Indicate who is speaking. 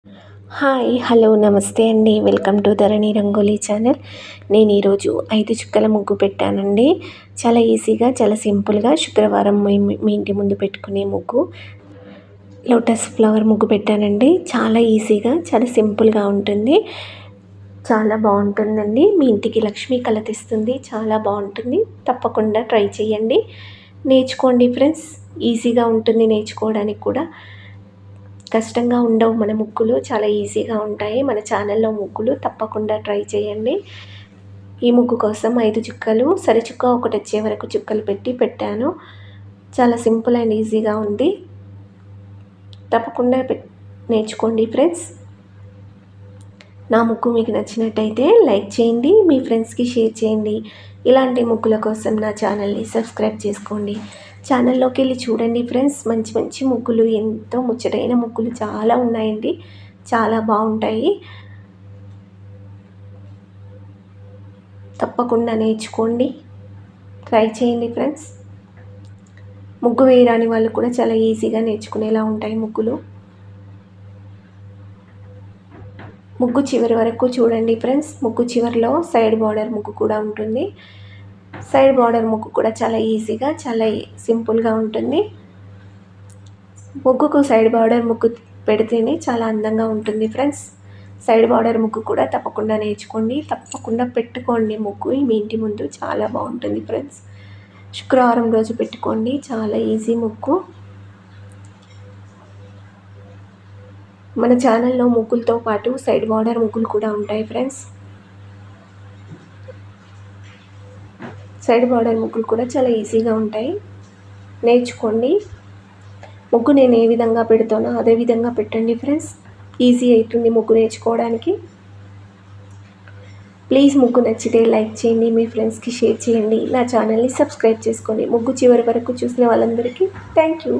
Speaker 1: Hi hello నమస్తే అండి. Welcome to Dharani rangoli channel. నేను ఈరోజు 5 చుక్కల ముగ్గు పెట్టానండి. చాలా ఈజీగా, చాలా సింపుల్గా శుక్రవారం మీ ఇంటి ముందు పెట్టుకునే ముగ్గు, లోటస్ ఫ్లవర్ ముగ్గు పెట్టానండి. చాలా ఈజీగా, చాలా సింపుల్గా ఉంటుంది. చాలా బాగుంటుందండి. మీ ఇంటికి లక్ష్మీ కళ తెస్తుంది. చాలా బాగుంటుంది. తప్పకుండా ట్రై చేయండి. నేర్చుకోండి ఫ్రెండ్స్. ఈజీగా ఉంటుంది నేర్చుకోవడానికి కూడా. కష్టంగా ఉండవు. మన ముగ్గులు చాలా ఈజీగా ఉంటాయి. మన ఛానల్లో ముగ్గులు తప్పకుండా ట్రై చేయండి. ఈ ముగ్గు కోసం 5 చుక్కలు, సరిచుక్క ఒకటి వచ్చే వరకు చుక్కలు పెట్టాను. చాలా సింపుల్ అండ్ ఈజీగా ఉంది. తప్పకుండా నేర్చుకోండి ఫ్రెండ్స్. నా ముగ్గు మీకు నచ్చినట్టయితే లైక్ చేయండి, మీ ఫ్రెండ్స్కి షేర్ చేయండి. ఇలాంటి ముగ్గుల కోసం నా ఛానల్ని సబ్స్క్రైబ్ చేసుకోండి. ఛానల్లోకి వెళ్ళి చూడండి ఫ్రెండ్స్. మంచి మంచి ముగ్గులు, ఎంతో ముచ్చటైన ముగ్గులు చాలా ఉన్నాయండి. చాలా బాగుంటాయి. తప్పకుండా నేర్చుకోండి, ట్రై చేయండి ఫ్రెండ్స్. ముగ్గు వేయరాని వాళ్ళు కూడా చాలా ఈజీగా నేర్చుకునేలా ఉంటాయి ముగ్గులు. ముగ్గు చివరి వరకు చూడండి ఫ్రెండ్స్. ముగ్గు చివరిలో సైడ్ బార్డర్ ముగ్గు కూడా ఉంటుంది. సైడ్ బార్డర్ ముగ్గు కూడా చాలా ఈజీగా, చాలా సింపుల్గా ఉంటుంది. ముగ్గుకు సైడ్ బార్డర్ ముగ్గు పెడితేనే చాలా అందంగా ఉంటుంది ఫ్రెండ్స్. సైడ్ బార్డర్ ముగ్గు కూడా తప్పకుండా నేర్చుకోండి. తప్పకుండా పెట్టుకోండి ముగ్గు మీ ఇంటి ముందు. చాలా బాగుంటుంది ఫ్రెండ్స్. శుక్రవారం రోజు పెట్టుకోండి. చాలా ఈజీ ముగ్గు. మన ఛానల్లో ముగ్గులతో పాటు సైడ్ బార్డర్ ముగ్గులు కూడా ఉంటాయి ఫ్రెండ్స్. సైడ్ బార్డర్ ముగ్గులు కూడా చాలా ఈజీగా ఉంటాయి. నేర్చుకోండి. ముగ్గు నేను ఏ విధంగా పెడతానో అదే విధంగా పెట్టండి ఫ్రెండ్స్. ఈజీ అవుతుంది ముగ్గు నేర్చుకోవడానికి. ప్లీజ్ ముగ్గు నచ్చితే లైక్ చేయండి, మీ ఫ్రెండ్స్కి షేర్ చేయండి. నా ఛానల్ని సబ్స్క్రైబ్ చేసుకోండి. ముగ్గు చివరి వరకు చూసిన వాళ్ళందరికీ థ్యాంక్ యూ.